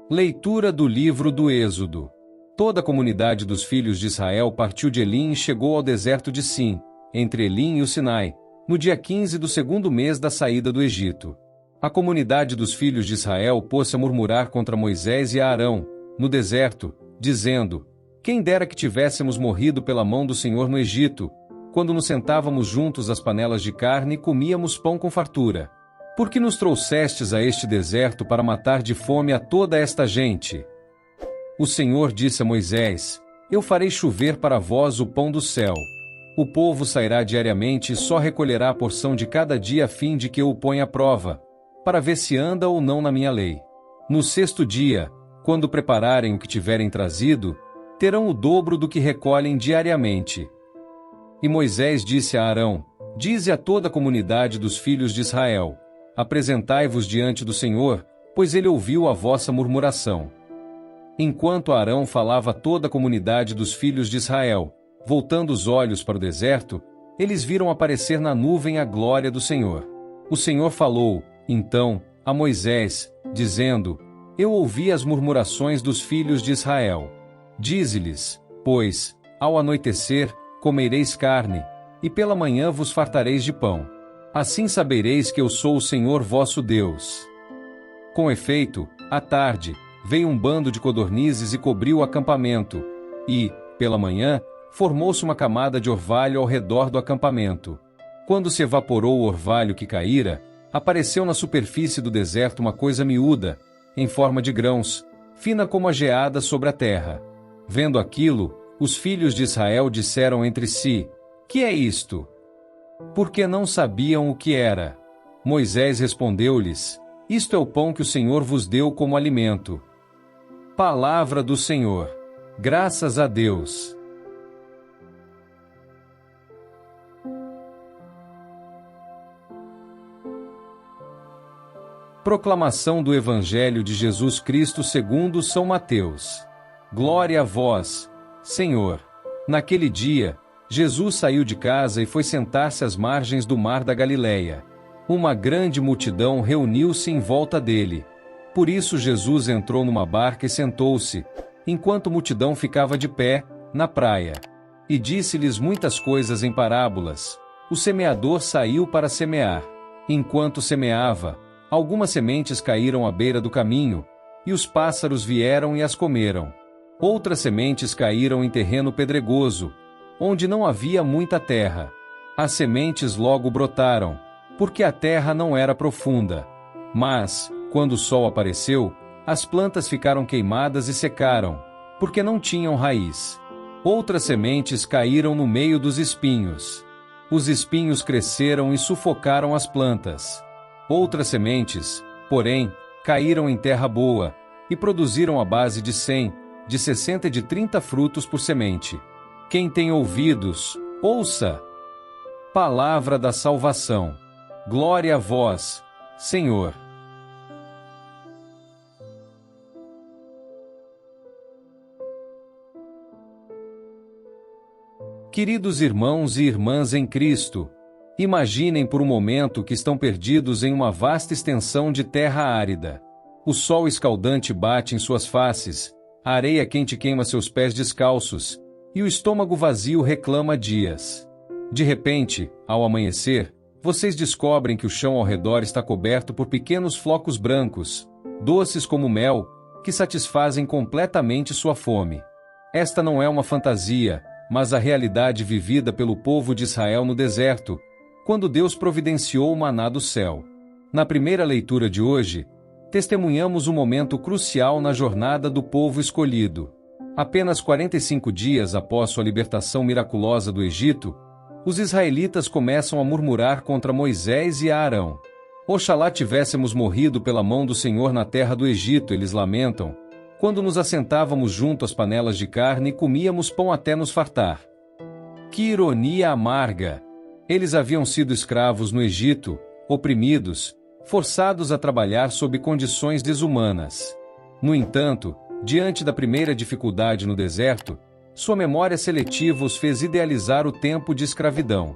Leitura do livro do Êxodo. Toda a comunidade dos filhos de Israel partiu de Elim e chegou ao deserto de Sim, entre Elim e o Sinai, no dia 15 do segundo mês da saída do Egito. A comunidade dos filhos de Israel pôs-se a murmurar contra Moisés e Arão, no deserto, dizendo: Quem dera que tivéssemos morrido pela mão do Senhor no Egito, quando nos sentávamos juntos às panelas de carne e comíamos pão com fartura. Por que nos trouxestes a este deserto para matar de fome a toda esta gente? O Senhor disse a Moisés: Eu farei chover para vós o pão do céu. O povo sairá diariamente e só recolherá a porção de cada dia a fim de que eu o ponha à prova, para ver se anda ou não na minha lei. No sexto dia, quando prepararem o que tiverem trazido, terão o dobro do que recolhem diariamente. E Moisés disse a Arão: Dize a toda a comunidade dos filhos de Israel: Apresentai-vos diante do Senhor, pois ele ouviu a vossa murmuração. Enquanto Arão falava a toda a comunidade dos filhos de Israel, voltando os olhos para o deserto, eles viram aparecer na nuvem a glória do Senhor. O Senhor falou, então, a Moisés, dizendo: Eu ouvi as murmurações dos filhos de Israel. Dize-lhes, pois, ao anoitecer, comereis carne, e pela manhã vos fartareis de pão. Assim sabereis que eu sou o Senhor vosso Deus. Com efeito, à tarde, veio um bando de codornizes e cobriu o acampamento, e, pela manhã, formou-se uma camada de orvalho ao redor do acampamento. Quando se evaporou o orvalho que caíra, apareceu na superfície do deserto uma coisa miúda, em forma de grãos, fina como a geada sobre a terra. Vendo aquilo, os filhos de Israel disseram entre si: Que é isto? Porque não sabiam o que era. Moisés respondeu-lhes: Isto é o pão que o Senhor vos deu como alimento. Palavra do Senhor. Graças a Deus. Proclamação do Evangelho de Jesus Cristo segundo São Mateus. Glória a vós, Senhor. Naquele dia, Jesus saiu de casa e foi sentar-se às margens do mar da Galileia. Uma grande multidão reuniu-se em volta dele. Por isso Jesus entrou numa barca e sentou-se, enquanto a multidão ficava de pé, na praia. E disse-lhes muitas coisas em parábolas. O semeador saiu para semear. Enquanto semeava, algumas sementes caíram à beira do caminho, e os pássaros vieram e as comeram. Outras sementes caíram em terreno pedregoso, onde não havia muita terra. As sementes logo brotaram, porque a terra não era profunda. Mas, quando o sol apareceu, as plantas ficaram queimadas e secaram, porque não tinham raiz. Outras sementes caíram no meio dos espinhos. Os espinhos cresceram e sufocaram as plantas. Outras sementes, porém, caíram em terra boa, e produziram a base de 100, de 60 e de 30 frutos por semente. Quem tem ouvidos, ouça! Palavra da salvação. Glória a vós, Senhor. Queridos irmãos e irmãs em Cristo, imaginem por um momento que estão perdidos em uma vasta extensão de terra árida. O sol escaldante bate em suas faces, a areia quente queima seus pés descalços, e o estômago vazio reclama dias. De repente, ao amanhecer, vocês descobrem que o chão ao redor está coberto por pequenos flocos brancos, doces como mel, que satisfazem completamente sua fome. Esta não é uma fantasia, mas a realidade vivida pelo povo de Israel no deserto, quando Deus providenciou o maná do céu. Na primeira leitura de hoje, testemunhamos um momento crucial na jornada do povo escolhido. Apenas 45 dias após sua libertação miraculosa do Egito, os israelitas começam a murmurar contra Moisés e Arão. Oxalá tivéssemos morrido pela mão do Senhor na terra do Egito, eles lamentam, quando nos assentávamos junto às panelas de carne e comíamos pão até nos fartar. Que ironia amarga! Eles haviam sido escravos no Egito, oprimidos, forçados a trabalhar sob condições desumanas. No entanto, diante da primeira dificuldade no deserto, sua memória seletiva os fez idealizar o tempo de escravidão.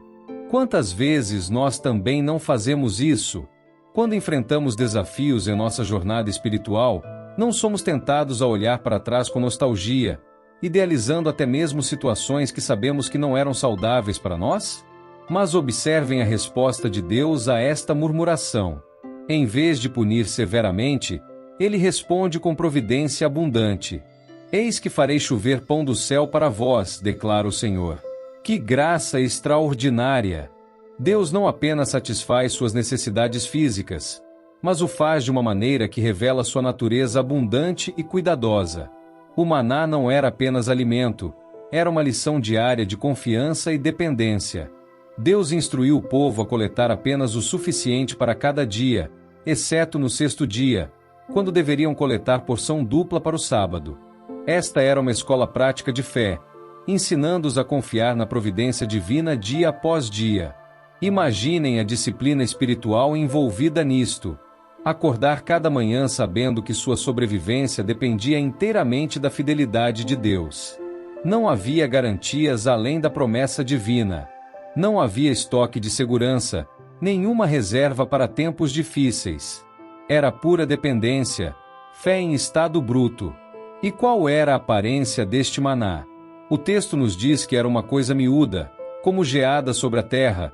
Quantas vezes nós também não fazemos isso? Quando enfrentamos desafios em nossa jornada espiritual, Não somos tentados a olhar para trás com nostalgia, idealizando até mesmo situações que sabemos que não eram saudáveis para nós? Mas observem a resposta de Deus a esta murmuração. Em vez de punir severamente, ele responde com providência abundante. Eis que farei chover pão do céu para vós, declara o Senhor. Que graça extraordinária! Deus não apenas satisfaz suas necessidades físicas, mas o faz de uma maneira que revela sua natureza abundante e cuidadosa. O maná não era apenas alimento, era uma lição diária de confiança e dependência. Deus instruiu o povo a coletar apenas o suficiente para cada dia, exceto no sexto dia, quando deveriam coletar porção dupla para o sábado. Esta era uma escola prática de fé, ensinando-os a confiar na providência divina dia após dia. Imaginem a disciplina espiritual envolvida nisto. Acordar cada manhã sabendo que sua sobrevivência dependia inteiramente da fidelidade de Deus. Não havia garantias além da promessa divina. Não havia estoque de segurança, nenhuma reserva para tempos difíceis. Era pura dependência, fé em estado bruto. E qual era a aparência deste maná? O texto nos diz que era uma coisa miúda, como geada sobre a terra,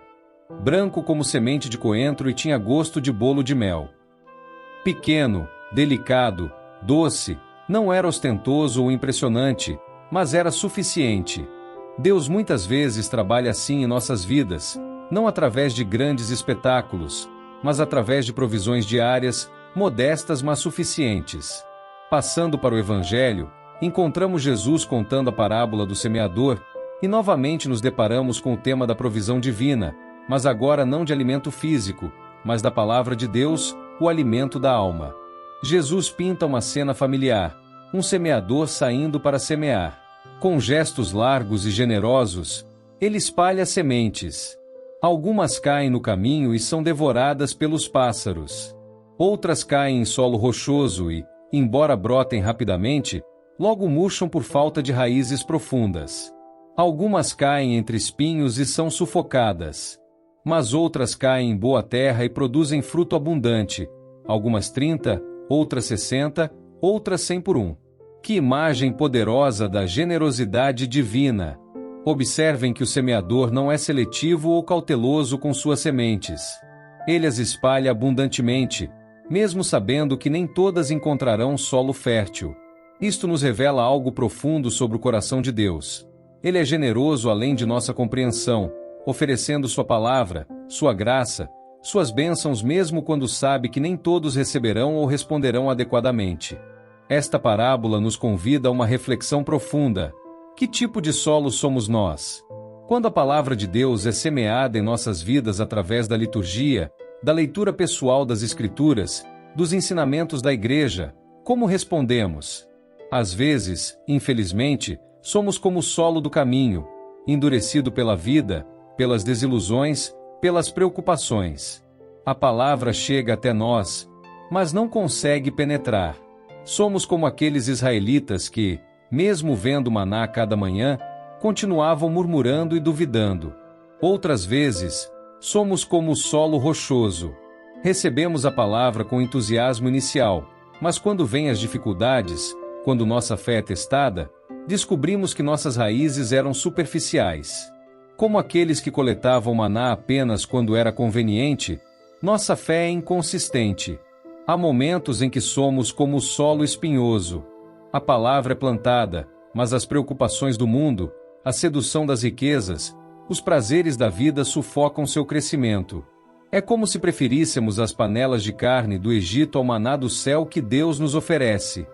branco como semente de coentro e tinha gosto de bolo de mel. Pequeno, delicado, doce, não era ostentoso ou impressionante, mas era suficiente. Deus muitas vezes trabalha assim em nossas vidas, não através de grandes espetáculos, mas através de provisões diárias, modestas mas suficientes. Passando para o Evangelho, encontramos Jesus contando a parábola do semeador, e novamente nos deparamos com o tema da provisão divina, mas agora não de alimento físico, mas da palavra de Deus, o alimento da alma. Jesus pinta uma cena familiar, um semeador saindo para semear. Com gestos largos e generosos, ele espalha sementes. Algumas caem no caminho e são devoradas pelos pássaros. Outras caem em solo rochoso e, embora brotem rapidamente, logo murcham por falta de raízes profundas. Algumas caem entre espinhos e são sufocadas. Mas outras caem em boa terra e produzem fruto abundante, algumas 30, outras 60, outras 100 por 1. Que imagem poderosa da generosidade divina! Observem que o semeador não é seletivo ou cauteloso com suas sementes. Ele as espalha abundantemente, mesmo sabendo que nem todas encontrarão solo fértil. Isto nos revela algo profundo sobre o coração de Deus. Ele é generoso além de nossa compreensão, oferecendo sua palavra, sua graça, suas bênçãos mesmo quando sabe que nem todos receberão ou responderão adequadamente. Esta parábola nos convida a uma reflexão profunda. Que tipo de solo somos nós? Quando a palavra de Deus é semeada em nossas vidas através da liturgia, da leitura pessoal das Escrituras, dos ensinamentos da Igreja, como respondemos? Às vezes, infelizmente, somos como o solo do caminho, endurecido pela vida, pelas desilusões, pelas preocupações. A palavra chega até nós, mas não consegue penetrar. Somos como aqueles israelitas que, mesmo vendo maná cada manhã, continuavam murmurando e duvidando. Outras vezes, somos como o solo rochoso. Recebemos a palavra com entusiasmo inicial, mas quando vêm as dificuldades, quando nossa fé é testada, descobrimos que nossas raízes eram superficiais. Como aqueles que coletavam maná apenas quando era conveniente, nossa fé é inconsistente. Há momentos em que somos como o solo espinhoso. A palavra é plantada, mas as preocupações do mundo, a sedução das riquezas, os prazeres da vida sufocam seu crescimento. É como se preferíssemos as panelas de carne do Egito ao maná do céu que Deus nos oferece.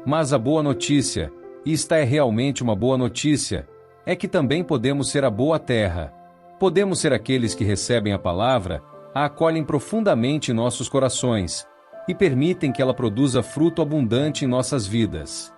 Mas a boa notícia, e esta é realmente uma boa notícia, é que também podemos ser a boa terra. Podemos ser aqueles que recebem a palavra, a acolhem profundamente em nossos corações e permitem que ela produza fruto abundante em nossas vidas.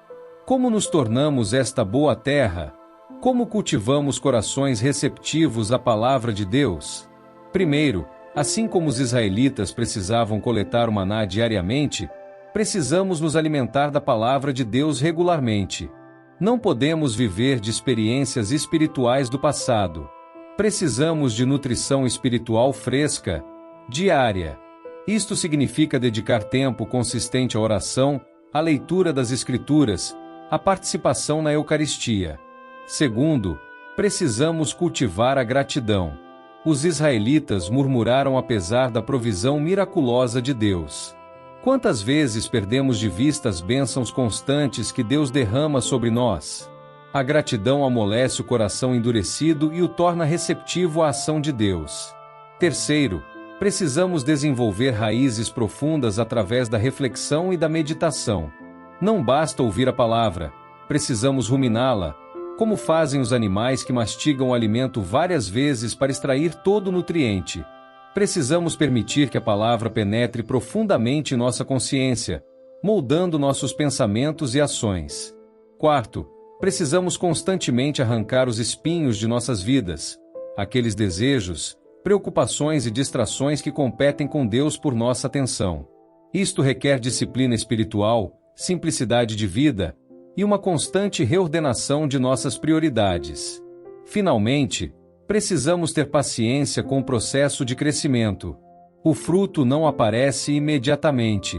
Como nos tornamos esta boa terra? Como cultivamos corações receptivos à palavra de Deus? Primeiro, assim como os israelitas precisavam coletar o maná diariamente, precisamos nos alimentar da palavra de Deus regularmente. Não podemos viver de experiências espirituais do passado. Precisamos de nutrição espiritual fresca, diária. Isto significa dedicar tempo consistente à oração, a leitura das Escrituras, a participação na Eucaristia. Segundo, precisamos cultivar a gratidão. Os israelitas murmuraram apesar da provisão miraculosa de Deus. Quantas vezes perdemos de vista as bênçãos constantes que Deus derrama sobre nós? A gratidão amolece o coração endurecido e o torna receptivo à ação de Deus. Terceiro, precisamos desenvolver raízes profundas através da reflexão e da meditação. Não basta ouvir a palavra, precisamos ruminá-la, como fazem os animais que mastigam o alimento várias vezes para extrair todo o nutriente. Precisamos permitir que a palavra penetre profundamente em nossa consciência, moldando nossos pensamentos e ações. Quarto, precisamos constantemente arrancar os espinhos de nossas vidas, aqueles desejos, preocupações e distrações que competem com Deus por nossa atenção. Isto requer disciplina espiritual, simplicidade de vida e uma constante reordenação de nossas prioridades. Finalmente, precisamos ter paciência com o processo de crescimento. O fruto não aparece imediatamente.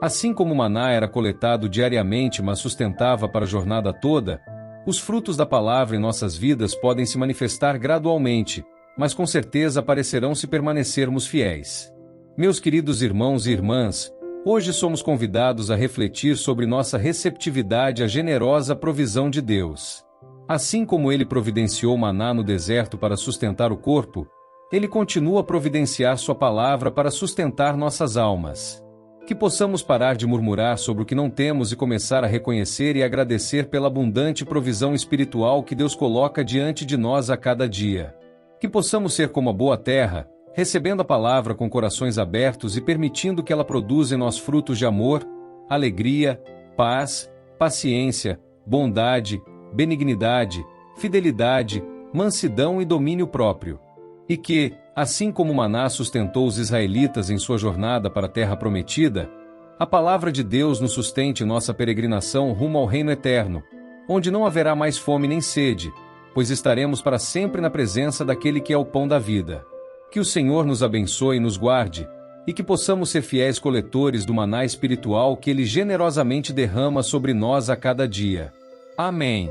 Assim como o maná era coletado diariamente mas sustentava para a jornada toda, os frutos da palavra em nossas vidas podem se manifestar gradualmente, mas com certeza aparecerão se permanecermos fiéis. Meus queridos irmãos e irmãs, hoje somos convidados a refletir sobre nossa receptividade à generosa provisão de Deus. Assim como Ele providenciou maná no deserto para sustentar o corpo, Ele continua a providenciar Sua palavra para sustentar nossas almas. Que possamos parar de murmurar sobre o que não temos e começar a reconhecer e agradecer pela abundante provisão espiritual que Deus coloca diante de nós a cada dia. Que possamos ser como a boa terra, recebendo a palavra com corações abertos e permitindo que ela produza em nós frutos de amor, alegria, paz, paciência, bondade, benignidade, fidelidade, mansidão e domínio próprio. E que, assim como o maná sustentou os israelitas em sua jornada para a terra prometida, a palavra de Deus nos sustente em nossa peregrinação rumo ao reino eterno, onde não haverá mais fome nem sede, pois estaremos para sempre na presença daquele que é o pão da vida. Que o Senhor nos abençoe e nos guarde, e que possamos ser fiéis coletores do maná espiritual que Ele generosamente derrama sobre nós a cada dia. Amém.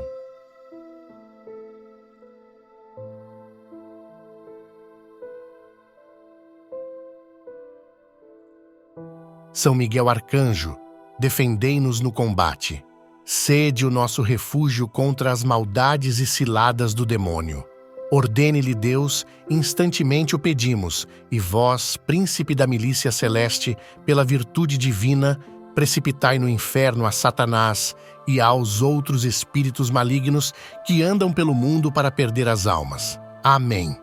São Miguel Arcanjo, defendei-nos no combate. Sede o nosso refúgio contra as maldades e ciladas do demônio. Ordene-lhe Deus, instantemente o pedimos, e vós, príncipe da milícia celeste, pela virtude divina, precipitai no inferno a Satanás e aos outros espíritos malignos que andam pelo mundo para perder as almas. Amém.